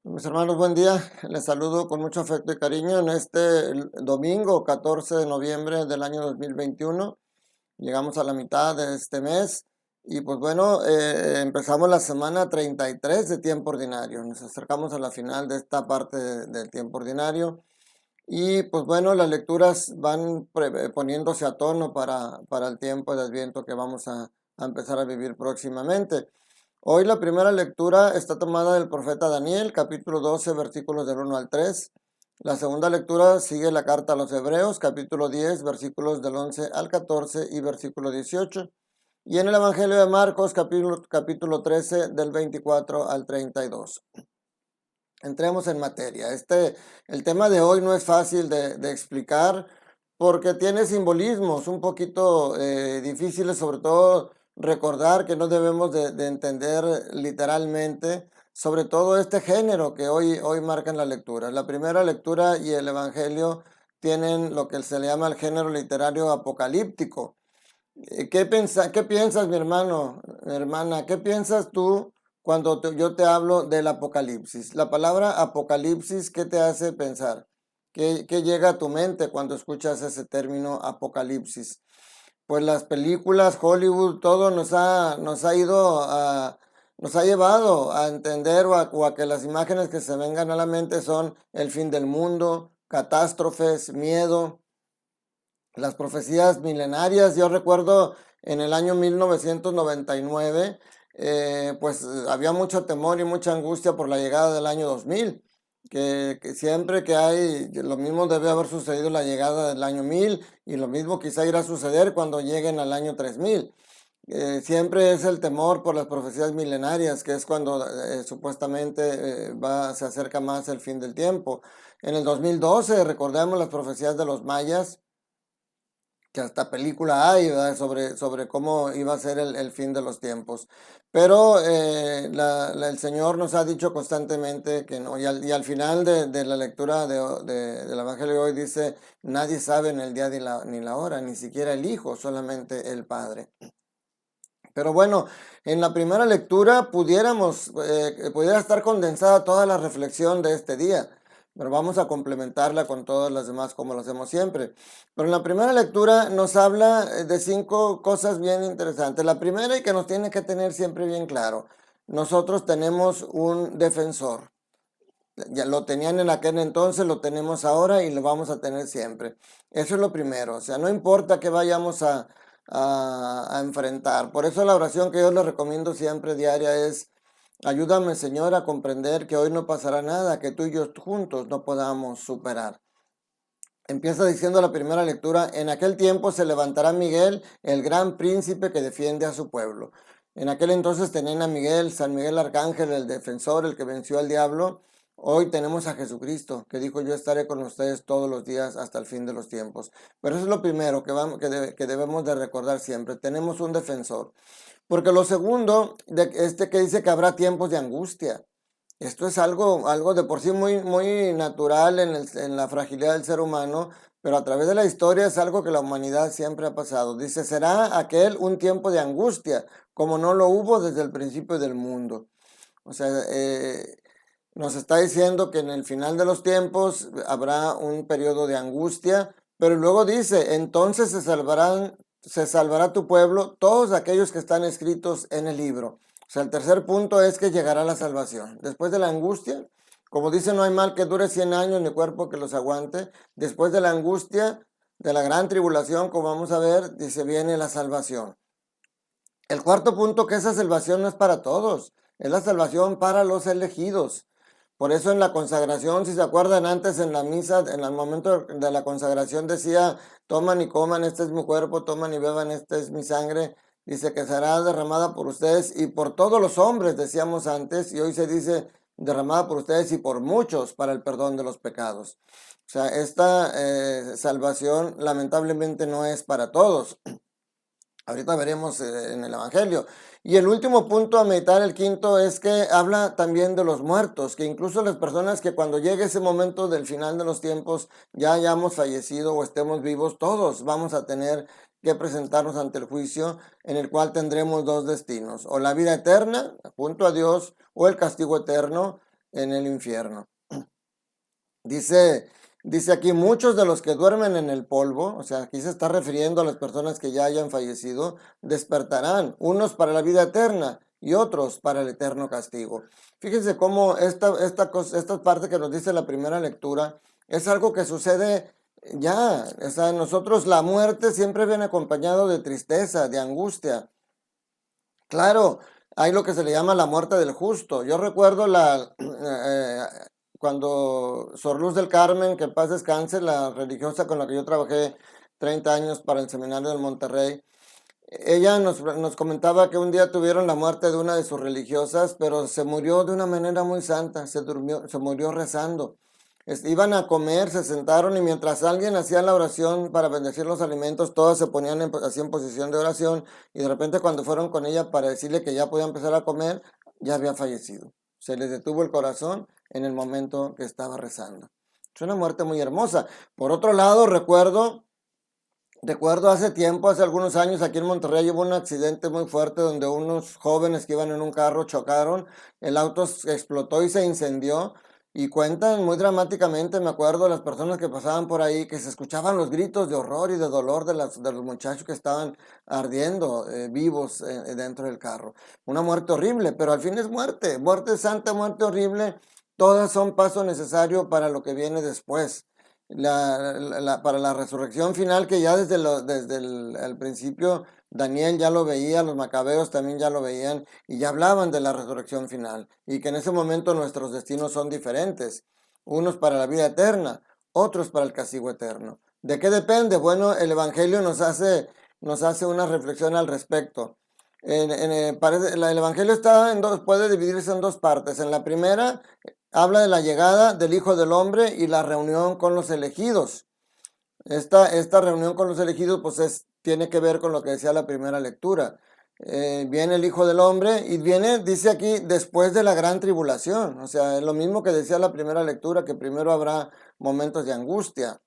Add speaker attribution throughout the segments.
Speaker 1: Mis hermanos, buen día. Les saludo con mucho afecto y cariño en este domingo 14 de noviembre del año 2021. Llegamos a la mitad de este mes y pues bueno, empezamos la semana 33 de tiempo ordinario. Nos acercamos a la final de esta parte del tiempo ordinario y pues bueno, las lecturas van poniéndose a tono para el tiempo de Adviento que vamos a empezar a vivir próximamente. Hoy la primera lectura está tomada del profeta Daniel, capítulo 12, versículos del 1 al 3. La segunda lectura sigue la carta a los Hebreos, capítulo 10, versículos del 11 al 14 y versículo 18. Y en el Evangelio de Marcos, capítulo 13, del 24 al 32. Entremos en materia. El tema de hoy no es fácil de explicar porque tiene simbolismos un poquito difíciles, sobre todo recordar que no debemos de entender literalmente, sobre todo este género que hoy marcan la lectura. La primera lectura y el Evangelio tienen lo que se le llama el género literario apocalíptico. ¿Qué piensas, mi hermano, mi hermana? ¿Qué piensas tú cuando yo te hablo del apocalipsis? La palabra apocalipsis, ¿qué te hace pensar? ¿Qué llega a tu mente cuando escuchas ese término apocalipsis? Pues las películas, Hollywood, todo nos ha llevado a entender o a que las imágenes que se vengan a la mente son el fin del mundo, catástrofes, miedo. Las profecías milenarias, yo recuerdo en el año 1999, pues había mucho temor y mucha angustia por la llegada del año 2000, que siempre que hay, lo mismo debe haber sucedido la llegada del año 1000 y lo mismo quizá irá a suceder cuando lleguen al año 3000. Siempre es el temor por las profecías milenarias, que es cuando supuestamente se acerca más el fin del tiempo. En el 2012, recordemos las profecías de los mayas, que hasta película hay, ¿verdad? Sobre cómo iba a ser el fin de los tiempos. Pero el Señor nos ha dicho constantemente que no, y al final de la lectura del Evangelio de hoy dice, nadie sabe en el día ni la hora, ni siquiera el Hijo, solamente el Padre. Pero bueno, en la primera lectura pudiera estar condensada toda la reflexión de este día, pero vamos a complementarla con todas las demás como lo hacemos siempre. Pero en la primera lectura nos habla de 5 cosas bien interesantes. La primera y que nos tiene que tener siempre bien claro, nosotros tenemos un defensor. Ya lo tenían en aquel entonces, lo tenemos ahora y lo vamos a tener siempre. Eso es lo primero. O sea, no importa que vayamos a enfrentar. Por eso la oración que yo les recomiendo siempre diaria es, ayúdame, Señor, a comprender que hoy no pasará nada, que tú y yo juntos no podamos superar. Empieza diciendo la primera lectura, en aquel tiempo se levantará Miguel, el gran príncipe que defiende a su pueblo. En aquel entonces tenían a Miguel, San Miguel Arcángel, el defensor, el que venció al diablo. Hoy tenemos a Jesucristo, que dijo, yo estaré con ustedes todos los días hasta el fin de los tiempos. Pero eso es lo primero que debemos de recordar siempre. Tenemos un defensor. Porque lo segundo, que dice que habrá tiempos de angustia. Esto es algo de por sí muy natural en la fragilidad del ser humano, pero a través de la historia es algo que la humanidad siempre ha pasado. Dice, será aquel un tiempo de angustia, como no lo hubo desde el principio del mundo. O sea, nos está diciendo que en el final de los tiempos habrá un periodo de angustia, pero luego dice, entonces se salvará tu pueblo, todos aquellos que están escritos en el libro. O sea, el tercer punto es que llegará la salvación. Después de la angustia, como dice, no hay mal que dure 100 años ni cuerpo que los aguante. Después de la angustia, de la gran tribulación, como vamos a ver, dice, viene la salvación. El cuarto punto, que esa salvación no es para todos, es la salvación para los elegidos. Por eso en la consagración, si se acuerdan antes en la misa, en el momento de la consagración decía, toman y coman, este es mi cuerpo, toman y beban, este es mi sangre. Dice que será derramada por ustedes y por todos los hombres, decíamos antes, y hoy se dice derramada por ustedes y por muchos para el perdón de los pecados. O sea, esta salvación lamentablemente no es para todos. Ahorita veremos en el Evangelio. Y el último punto a meditar, el quinto, es que habla también de los muertos, que incluso las personas que cuando llegue ese momento del final de los tiempos ya hayamos fallecido o estemos vivos, todos vamos a tener que presentarnos ante el juicio en el cual tendremos dos destinos, o la vida eterna junto a Dios o el castigo eterno en el infierno. Dice aquí, muchos de los que duermen en el polvo, o sea, aquí se está refiriendo a las personas que ya hayan fallecido, despertarán, unos para la vida eterna y otros para el eterno castigo. Fíjense cómo esta parte que nos dice la primera lectura es algo que sucede ya. O sea, nosotros la muerte siempre viene acompañado de tristeza, de angustia. Claro, hay lo que se le llama la muerte del justo. Yo recuerdo cuando Sor Luz del Carmen, que en paz descanse, la religiosa con la que yo trabajé 30 años para el seminario del Monterrey, ella nos comentaba que un día tuvieron la muerte de una de sus religiosas, pero se murió de una manera muy santa, se murió rezando. Iban a comer, se sentaron y mientras alguien hacía la oración para bendecir los alimentos, todos se ponían así en posición de oración y de repente cuando fueron con ella para decirle que ya podía empezar a comer, ya había fallecido. Se le detuvo el corazón en el momento que estaba rezando. Es una muerte muy hermosa. Por otro lado, recuerdo hace tiempo, hace algunos años, aquí en Monterrey hubo un accidente muy fuerte donde unos jóvenes que iban en un carro chocaron, el auto explotó y se incendió. Y cuentan muy dramáticamente, me acuerdo, las personas que pasaban por ahí, que se escuchaban los gritos de horror y de dolor de los muchachos que estaban ardiendo vivos dentro del carro. Una muerte horrible, pero al fin es muerte, muerte santa, muerte horrible, todas son paso necesario para lo que viene después para la resurrección final, que ya desde el principio Daniel ya lo veía, los macabeos también ya lo veían y ya hablaban de la resurrección final y que en ese momento nuestros destinos son diferentes, unos para la vida eterna, otros para el castigo eterno. ¿De qué depende? Bueno, el Evangelio nos hace una reflexión al respecto. El Evangelio puede dividirse en dos partes. En la primera, habla de la llegada del Hijo del Hombre y la reunión con los elegidos. Esta reunión con los elegidos tiene que ver con lo que decía la primera lectura. Viene el Hijo del Hombre y dice aquí, después de la gran tribulación. O sea, es lo mismo que decía la primera lectura, que primero habrá momentos de angustia.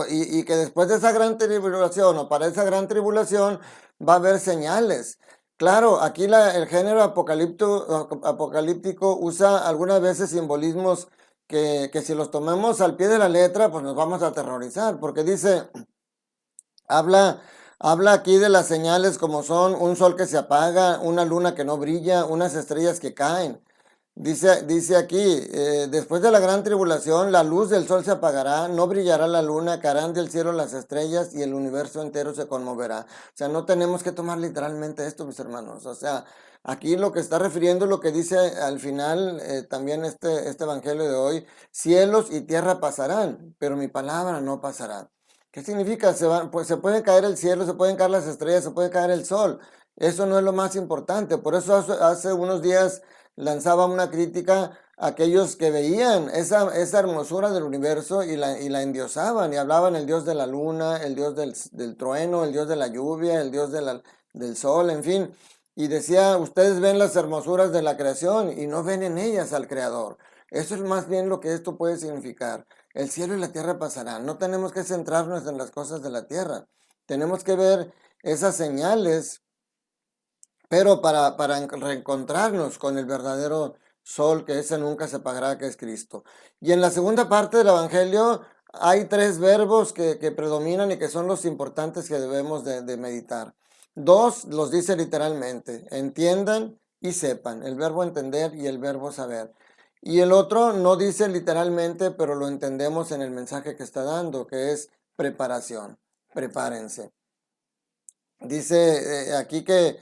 Speaker 1: Y que después de esa gran tribulación o para esa gran tribulación va a haber señales. Claro, aquí el género apocalíptico usa algunas veces simbolismos que si los tomamos al pie de la letra, pues nos vamos a aterrorizar, porque habla, habla aquí de las señales como son un sol que se apaga, una luna que no brilla, unas estrellas que caen. Dice aquí, después de la gran tribulación, la luz del sol se apagará, no brillará la luna, caerán del cielo las estrellas y el universo entero se conmoverá. O sea, no tenemos que tomar literalmente esto, mis hermanos. O sea, aquí lo que está refiriendo, lo que dice al final también este evangelio de hoy, cielos y tierra pasarán, pero mi palabra no pasará. ¿Qué significa? Pues se puede caer el cielo, se pueden caer las estrellas, se puede caer el sol. Eso no es lo más importante. Por eso hace unos días lanzaba una crítica a aquellos que veían esa hermosura del universo y la endiosaban y hablaban el dios de la luna, el dios del trueno, el dios de la lluvia, el dios del sol, en fin. Y decía, ustedes ven las hermosuras de la creación y no ven en ellas al creador. Eso es más bien lo que esto puede significar. El cielo y la tierra pasarán. No tenemos que centrarnos en las cosas de la tierra. Tenemos que ver esas señales, pero para reencontrarnos con el verdadero sol, que ese nunca se apagará, que es Cristo. Y en la segunda parte del Evangelio hay tres verbos que predominan y que son los importantes que debemos de meditar. Dos los dice literalmente, entiendan y sepan, el verbo entender y el verbo saber. Y el otro no dice literalmente, pero lo entendemos en el mensaje que está dando, que es preparación, prepárense. Dice aquí que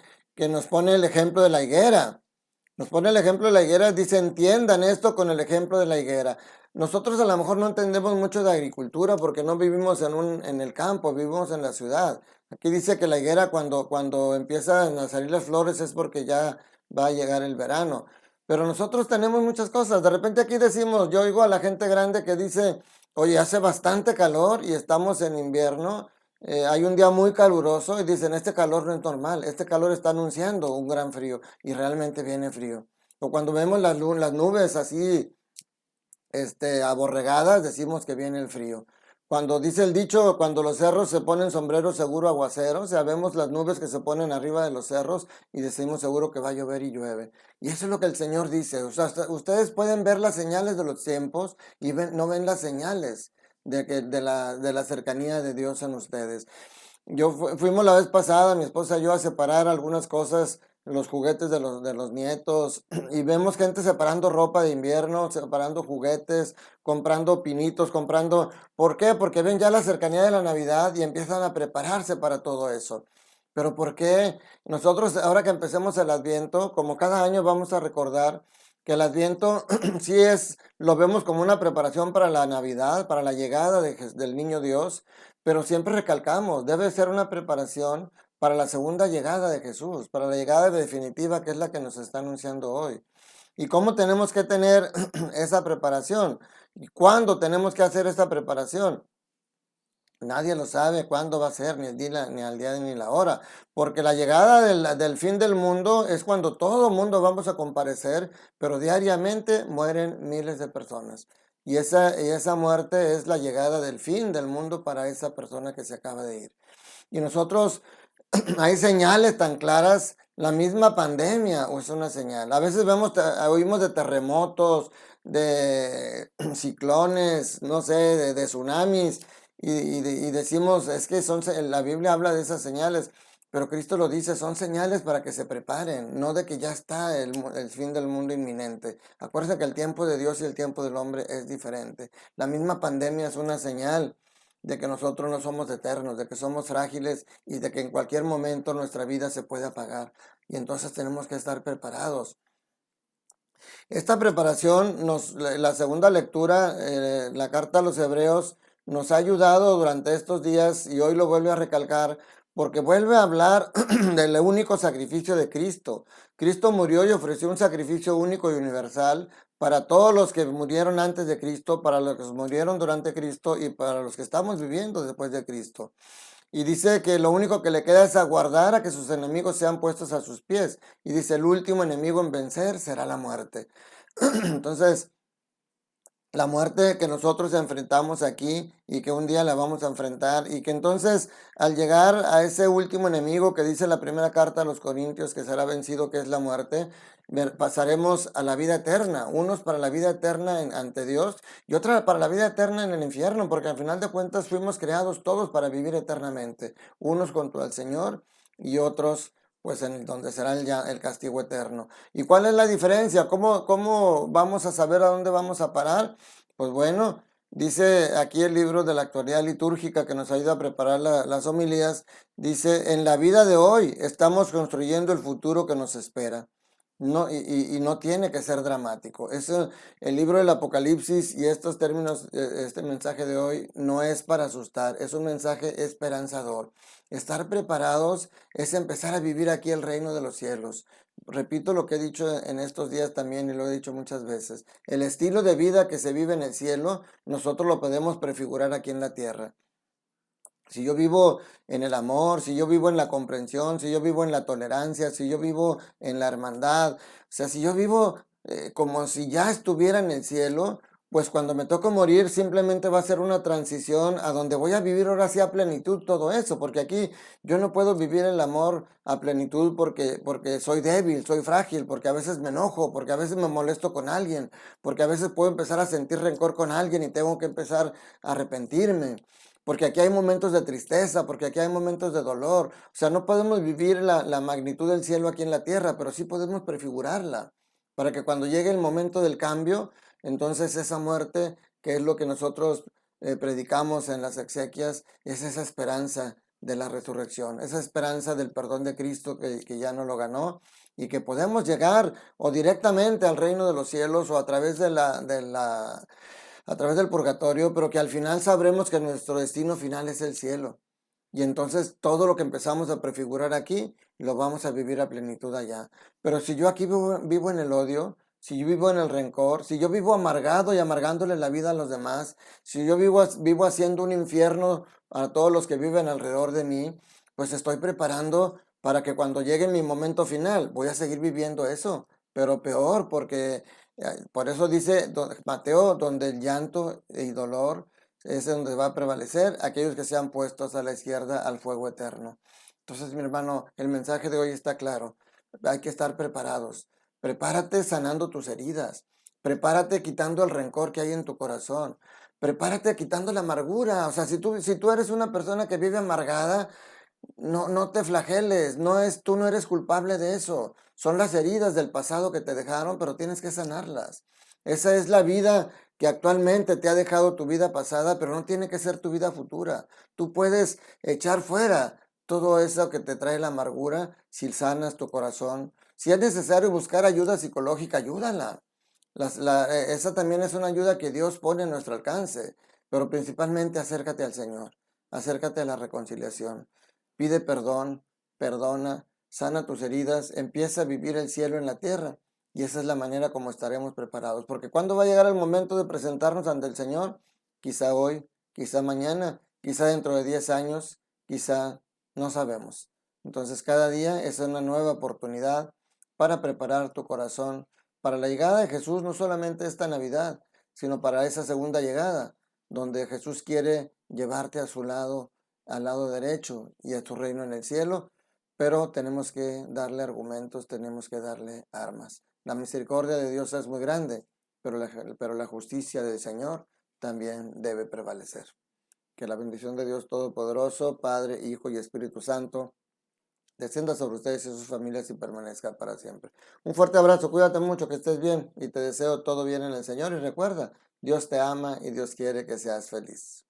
Speaker 1: nos pone el ejemplo de la higuera. Nos pone el ejemplo de la higuera, dice, entiendan esto con el ejemplo de la higuera. Nosotros a lo mejor no entendemos mucho de agricultura porque no vivimos en el campo, vivimos en la ciudad. Aquí dice que la higuera cuando empiezan a salir las flores es porque ya va a llegar el verano. Pero nosotros tenemos muchas cosas. De repente aquí decimos, yo oigo a la gente grande que dice, oye, hace bastante calor y estamos en invierno. Hay un día muy caluroso y dicen, este calor no es normal, este calor está anunciando un gran frío y realmente viene frío. O cuando vemos las nubes así aborregadas, decimos que viene el frío. Cuando dice el dicho, cuando los cerros se ponen sombrero seguro aguacero, o sea, vemos las nubes que se ponen arriba de los cerros y decimos seguro que va a llover y llueve. Y eso es lo que el Señor dice. O sea, ustedes pueden ver las señales de los tiempos y no ven las señales de la cercanía de Dios en ustedes. Fuimos la vez pasada, mi esposa y yo, a separar algunas cosas, los juguetes de los nietos, y vemos gente separando ropa de invierno, separando juguetes, comprando pinitos, comprando. ¿Por qué? Porque ven ya la cercanía de la Navidad y empiezan a prepararse para todo eso. Pero ¿por qué? Nosotros, ahora que empecemos el Adviento, como cada año vamos a recordar que el Adviento sí lo vemos como una preparación para la Navidad, para la llegada del niño Dios, pero siempre recalcamos, debe ser una preparación para la segunda llegada de Jesús, para la llegada definitiva que es la que nos está anunciando hoy. ¿Y cómo tenemos que tener esa preparación? ¿Y cuándo tenemos que hacer esta preparación? Nadie lo sabe cuándo va a ser, ni el día, ni al día ni la hora, porque la llegada del fin del mundo es cuando todo el mundo vamos a comparecer, pero diariamente mueren miles de personas. Y esa muerte es la llegada del fin del mundo para esa persona que se acaba de ir. Y nosotros, hay señales tan claras, la misma pandemia o es una señal. A veces oímos de terremotos, de ciclones, no sé, de tsunamis, y decimos, es que la Biblia habla de esas señales, pero Cristo lo dice, son señales para que se preparen, no de que ya está el fin del mundo inminente. Acuérdense que el tiempo de Dios y el tiempo del hombre es diferente. La misma pandemia es una señal de que nosotros no somos eternos, de que somos frágiles y de que en cualquier momento nuestra vida se puede apagar. Y entonces tenemos que estar preparados. Esta preparación, la segunda lectura, la carta a los Hebreos, nos ha ayudado durante estos días y hoy lo vuelve a recalcar porque vuelve a hablar del único sacrificio de Cristo. Cristo murió y ofreció un sacrificio único y universal para todos los que murieron antes de Cristo, para los que murieron durante Cristo y para los que estamos viviendo después de Cristo. Y dice que lo único que le queda es aguardar a que sus enemigos sean puestos a sus pies. Y dice, el último enemigo en vencer será la muerte. Entonces, la muerte que nosotros enfrentamos aquí y que un día la vamos a enfrentar y que entonces al llegar a ese último enemigo que dice la primera carta a los Corintios que será vencido, que es la muerte, pasaremos a la vida eterna, unos para la vida eterna ante Dios y otra para la vida eterna en el infierno, porque al final de cuentas fuimos creados todos para vivir eternamente, unos junto al Señor y otros pues en donde será el castigo eterno. ¿Y cuál es la diferencia? ¿Cómo vamos a saber a dónde vamos a parar? Pues bueno, dice aquí el libro de la actualidad litúrgica que nos ayuda a preparar las homilías, dice, en la vida de hoy estamos construyendo el futuro que nos espera. No, y no tiene que ser dramático. El libro del Apocalipsis y estos términos, este mensaje de hoy, no es para asustar, es un mensaje esperanzador. Estar preparados es empezar a vivir aquí el reino de los cielos. Repito lo que he dicho en estos días también y lo he dicho muchas veces. El estilo de vida que se vive en el cielo, nosotros lo podemos prefigurar aquí en la tierra. Si yo vivo en el amor, si yo vivo en la comprensión, si yo vivo en la tolerancia, si yo vivo en la hermandad, o sea, si yo vivo como si ya estuviera en el cielo, pues cuando me toque morir simplemente va a ser una transición a donde voy a vivir ahora sí a plenitud todo eso, porque aquí yo no puedo vivir el amor a plenitud porque soy débil, soy frágil, porque a veces me enojo, porque a veces me molesto con alguien, porque a veces puedo empezar a sentir rencor con alguien y tengo que empezar a arrepentirme. Porque aquí hay momentos de tristeza, porque aquí hay momentos de dolor. O sea, no podemos vivir la magnitud del cielo aquí en la tierra, pero sí podemos prefigurarla. Para que cuando llegue el momento del cambio, entonces esa muerte, que es lo que nosotros predicamos en las exequias, es esa esperanza de la resurrección, esa esperanza del perdón de Cristo que ya no lo ganó y que podemos llegar o directamente al reino de los cielos o a través a través del purgatorio, pero que al final sabremos que nuestro destino final es el cielo. Y entonces todo lo que empezamos a prefigurar aquí, lo vamos a vivir a plenitud allá. Pero si yo aquí vivo en el odio, si yo vivo en el rencor, si yo vivo amargado y amargándole la vida a los demás, si yo vivo haciendo un infierno a todos los que viven alrededor de mí, pues estoy preparando para que cuando llegue mi momento final, voy a seguir viviendo eso, pero peor, porque por eso dice Mateo, donde el llanto y dolor es donde va a prevalecer, aquellos que sean puestos a la izquierda al fuego eterno. Entonces, mi hermano, el mensaje de hoy está claro. Hay que estar preparados. Prepárate sanando tus heridas. Prepárate quitando el rencor que hay en tu corazón. Prepárate quitando la amargura. O sea, si tú eres una persona que vive amargada, no te flageles. Tú no eres culpable de eso. Son las heridas del pasado que te dejaron, pero tienes que sanarlas. Esa es la vida que actualmente te ha dejado tu vida pasada, pero no tiene que ser tu vida futura. Tú puedes echar fuera todo eso que te trae la amargura si sanas tu corazón. Si es necesario buscar ayuda psicológica, ayúdala. Esa también es una ayuda que Dios pone a nuestro alcance, pero principalmente acércate al Señor, acércate a la reconciliación, pide perdón, perdona, sana tus heridas, empieza a vivir el cielo en la tierra. Y esa es la manera como estaremos preparados, porque cuando va a llegar el momento de presentarnos ante el Señor, quizá hoy, quizá mañana, quizá dentro de 10 años, quizá no sabemos. Entonces cada día es una nueva oportunidad para preparar tu corazón para la llegada de Jesús, no solamente esta Navidad, sino para esa segunda llegada, donde Jesús quiere llevarte a su lado, al lado derecho y a tu reino en el cielo, pero tenemos que darle argumentos, tenemos que darle armas. La misericordia de Dios es muy grande, pero la justicia del Señor también debe prevalecer. Que la bendición de Dios Todopoderoso, Padre, Hijo y Espíritu Santo, descienda sobre ustedes y sus familias y permanezca para siempre. Un fuerte abrazo, cuídate mucho, que estés bien y te deseo todo bien en el Señor. Y recuerda, Dios te ama y Dios quiere que seas feliz.